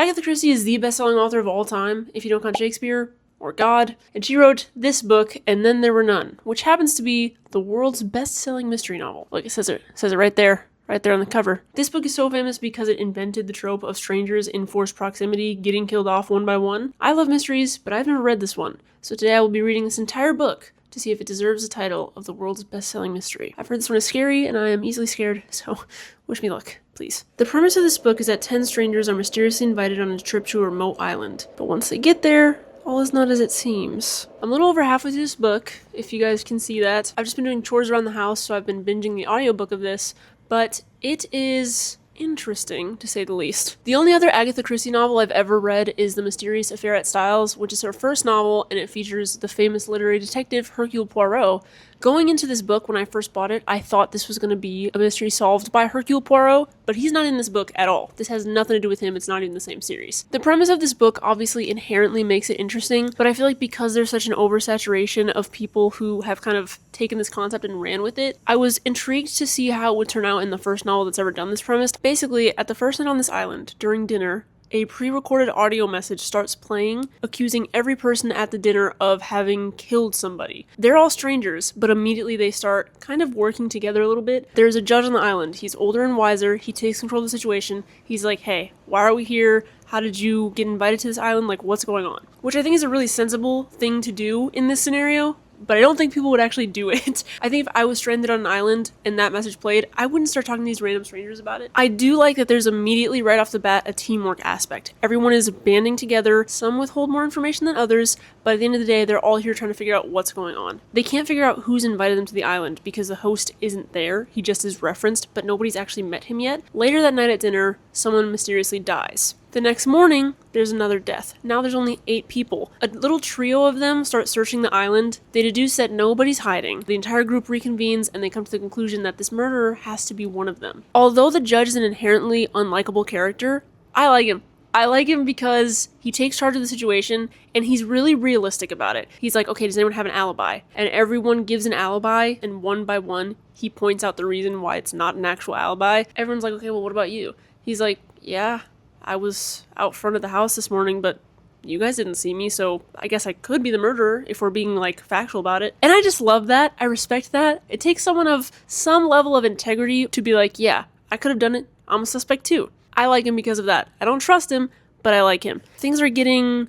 Agatha Christie is the best-selling author of all time, if you don't count Shakespeare or God, and she wrote this book, And Then There Were None, which happens to be the world's best-selling mystery novel. Like it says it right there on the cover. This book is so famous because it invented the trope of strangers in forced proximity getting killed off one by one. I love mysteries, but I've never read this one, so today I will be reading this entire book to see if it deserves the title of the world's best-selling mystery. I've heard this one is scary, and I am easily scared, so wish me luck, please. The premise of this book is that 10 strangers are mysteriously invited on a trip to a remote island. But once they get there, all is not as it seems. I'm a little over halfway through this book, if you guys can see that. I've just been doing chores around the house, so I've been binging the audiobook of this, but it is interesting, to say the least. The only other Agatha Christie novel I've ever read is The Mysterious Affair at Styles, which is her first novel, and it features the famous literary detective Hercule Poirot. Going into this book, when I first bought it, I thought this was going to be a mystery solved by Hercule Poirot, but he's not in this book at all. This has nothing to do with him, it's not even the same series. The premise of this book obviously inherently makes it interesting, but I feel like because there's such an oversaturation of people who have kind of taken this concept and ran with it, I was intrigued to see how it would turn out in the first novel that's ever done this premise. Basically, at the first night on this island, during dinner, a pre-recorded audio message starts playing, accusing every person at the dinner of having killed somebody. They're all strangers, but immediately they start kind of working together a little bit. There's a judge on the island. He's older and wiser. He takes control of the situation. He's like, hey, why are we here? How did you get invited to this island? Like, what's going on? Which I think is a really sensible thing to do in this scenario, but I don't think people would actually do it. I think if I was stranded on an island and that message played, I wouldn't start talking to these random strangers about it. I do like that there's immediately right off the bat a teamwork aspect. Everyone is banding together. Some withhold more information than others, but at the end of the day, they're all here trying to figure out what's going on. They can't figure out who's invited them to the island because the host isn't there. He just is referenced, but nobody's actually met him yet. Later that night at dinner, someone mysteriously dies. The next morning, there's another death. Now there's only 8 people. A little trio of them start searching the island. They deduce that nobody's hiding. The entire group reconvenes and they come to the conclusion that this murderer has to be one of them. Although the judge is an inherently unlikable character, I like him. I like him because he takes charge of the situation and he's really realistic about it. He's like, okay, does anyone have an alibi? And everyone gives an alibi, and one by one, he points out the reason why it's not an actual alibi. Everyone's like, okay, well, what about you? He's like, yeah, I was out front of the house this morning, but you guys didn't see me, so I guess I could be the murderer if we're being, like, factual about it. And I just love that. I respect that. It takes someone of some level of integrity to be like, yeah, I could have done it. I'm a suspect too. I like him because of that. I don't trust him, but I like him. Things are getting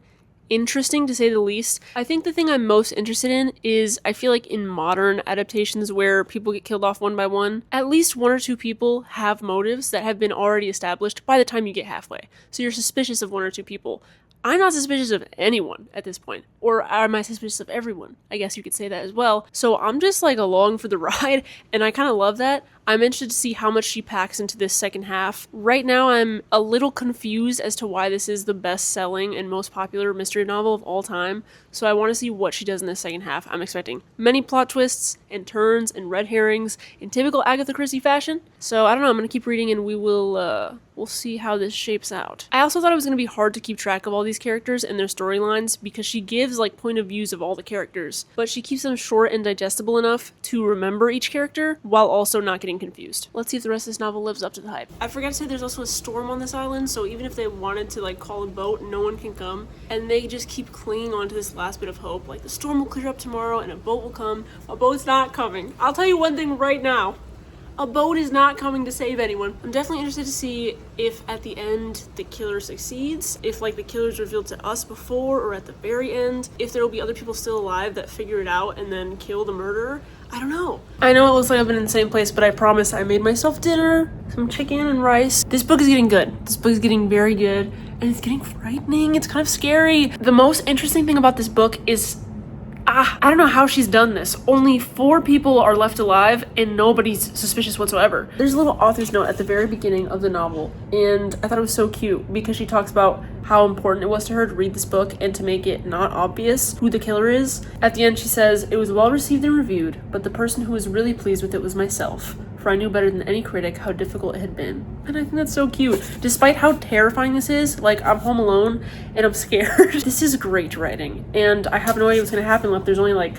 interesting, to say the least. I think the thing I'm most interested in is, I feel like in modern adaptations where people get killed off one by one, at least 1 or 2 people have motives that have been already established by the time you get halfway. So you're suspicious of 1 or 2 people. I'm not suspicious of anyone at this point. Or am I suspicious of everyone? I guess you could say that as well. So I'm just like along for the ride, and I kind of love that. I'm interested to see how much she packs into this second half. Right now, I'm a little confused as to why this is the best-selling and most popular mystery novel of all time, so I want to see what she does in the second half. I'm expecting many plot twists and turns and red herrings in typical Agatha Christie fashion. So I don't know, I'm going to keep reading and we'll see how this shapes out. I also thought it was going to be hard to keep track of all these characters and their storylines because she gives like point of views of all the characters, but she keeps them short and digestible enough to remember each character while also not getting confused. Let's see if the rest of this novel lives up to the hype. I forgot to say there's also a storm on this island, so even if they wanted to like call a boat, no one can come, and they just keep clinging on to this last bit of hope. Like, the storm will clear up tomorrow and a boat will come. A boat's not coming. I'll tell you one thing right now. A boat is not coming to save anyone. I'm definitely interested to see if at the end the killer succeeds, if like the killer's revealed to us before or at the very end, if there will be other people still alive that figure it out and then kill the murderer. I don't know. I know it looks like I've been in the same place, but I promise I made myself dinner, some chicken and rice. This book is getting good. This book is getting very good, and it's getting frightening. It's kind of scary. The most interesting thing about this book is I don't know how she's done this. Only 4 people are left alive and nobody's suspicious whatsoever. There's a little author's note at the very beginning of the novel, and I thought it was so cute because she talks about how important it was to her to read this book and to make it not obvious who the killer is. At the end she says, "It was well received and reviewed, but the person who was really pleased with it was myself, for I knew better than any critic how difficult it had been." And I think that's so cute. Despite how terrifying this is, like, I'm home alone and I'm scared. This is great writing, and I have no idea what's gonna happen if there's only like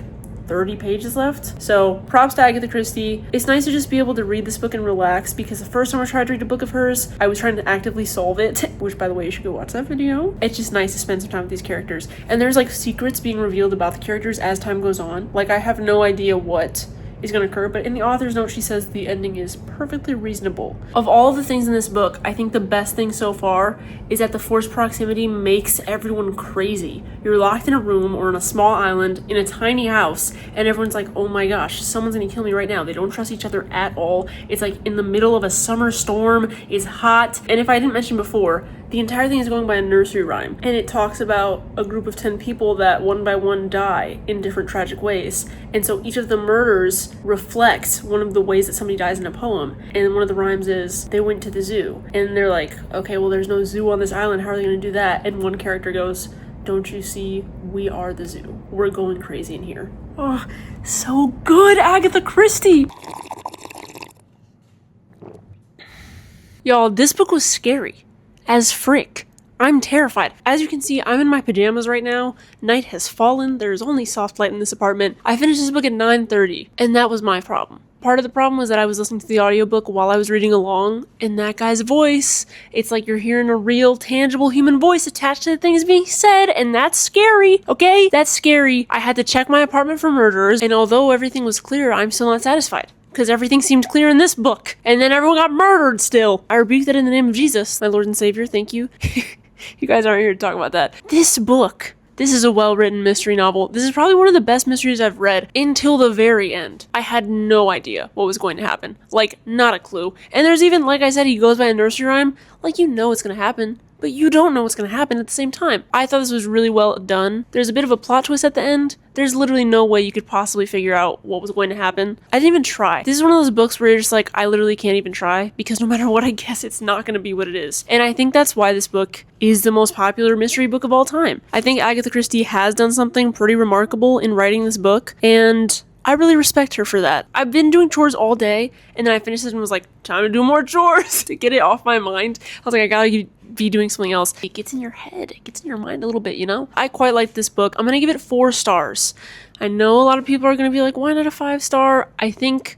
30 pages left. So props to Agatha Christie. It's nice to just be able to read this book and relax, because the first time I tried to read a book of hers, I was trying to actively solve it, which by the way, you should go watch that video. It's just nice to spend some time with these characters. And there's like secrets being revealed about the characters as time goes on. Like, I have no idea what is going to occur, but in the author's note she says the ending is perfectly reasonable. Of all the things in this book, I think the best thing so far is that the forced proximity makes everyone crazy. You're locked in a room or on a small island in a tiny house, and everyone's like, oh my gosh, someone's gonna kill me right now. They don't trust each other at all. It's like in the middle of a summer storm, it's hot, and if I didn't mention before, the entire thing is going by a nursery rhyme, and it talks about a group of 10 people that one by one die in different tragic ways, and so each of the murders reflects one of the ways that somebody dies in a poem. And one of the rhymes is, they went to the zoo, and they're like, okay, well, there's no zoo on this island, how are they gonna do that? And one character goes, don't you see, we are the zoo, we're going crazy in here. Oh, so good, Agatha Christie. Y'all, this book was scary as frick. I'm terrified. As you can see, I'm in my pajamas right now. Night has fallen. There's only soft light in this apartment. I finished this book at 9:30, and that was my problem. Part of the problem was that I was listening to the audiobook while I was reading along, and that guy's voice, it's like you're hearing a real, tangible human voice attached to the things being said, and that's scary, okay? That's scary. I had to check my apartment for murderers, and although everything was clear, I'm still not satisfied, because everything seemed clear in this book, and then everyone got murdered still. I rebuke that in the name of Jesus, my Lord and Savior, thank you. You guys aren't here to talk about that. This book, this is a well-written mystery novel. This is probably one of the best mysteries I've read until the very end. I had no idea what was going to happen. Like, not a clue. And there's even, like I said, he goes by a nursery rhyme. Like, you know what's gonna happen, but you don't know what's gonna happen at the same time. I thought this was really well done. There's a bit of a plot twist at the end. There's literally no way you could possibly figure out what was going to happen. I didn't even try. This is one of those books where you're just like, I literally can't even try, because no matter what I guess, it's not going to be what it is. And I think that's why this book is the most popular mystery book of all time. I think Agatha Christie has done something pretty remarkable in writing this book, and I really respect her for that. I've been doing chores all day, and then I finished this and was like, time to do more chores to get it off my mind. I was like, I gotta be doing something else. It gets in your head, it gets in your mind a little bit, you know? I quite like this book. I'm gonna give it 4 stars. I know a lot of people are gonna be like, why not a 5-star? I think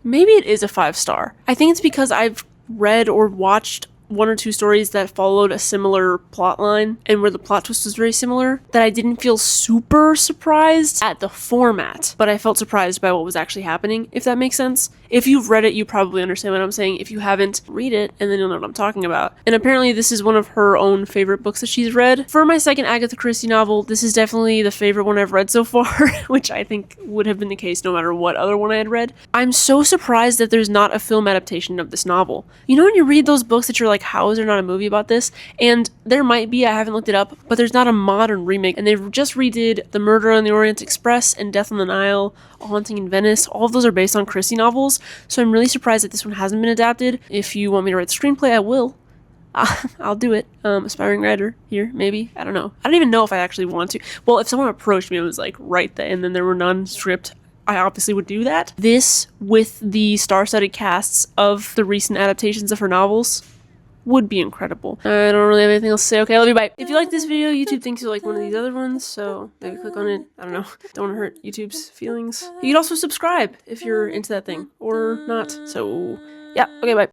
maybe it is a 5-star. I think it's because I've read or watched 1 or 2 stories that followed a similar plot line and where the plot twist was very similar, that I didn't feel super surprised at the format, but I felt surprised by what was actually happening, if that makes sense. If you've read it, you probably understand what I'm saying. If you haven't, read it and then you'll know what I'm talking about. And apparently this is one of her own favorite books that she's read. For my second Agatha Christie novel, this is definitely the favorite one I've read so far, which I think would have been the case no matter what other one I had read. I'm so surprised that there's not a film adaptation of this novel. You know when you read those books that you're like, how is there not a movie about this? And there might be, I haven't looked it up, but there's not a modern remake. And they've just redid The Murder on the Orient Express and Death on the Nile, A Haunting in Venice. All of those are based on Christie novels, so I'm really surprised that this one hasn't been adapted. If you want me to write the screenplay, I will. I'll do it. Aspiring writer here, maybe. I don't know. I don't even know if I actually want to. Well, if someone approached me and was like, write that, and then there were none script, I obviously would do that. This, with the star-studded casts of the recent adaptations of her novels, would be incredible. I don't really have anything else to say. Okay, I love you, bye. If you like this video, YouTube thinks you like one of these other ones, so maybe click on it. I don't know. Don't want to hurt YouTube's feelings. You could also subscribe if you're into that thing, or not. So, yeah, okay, bye.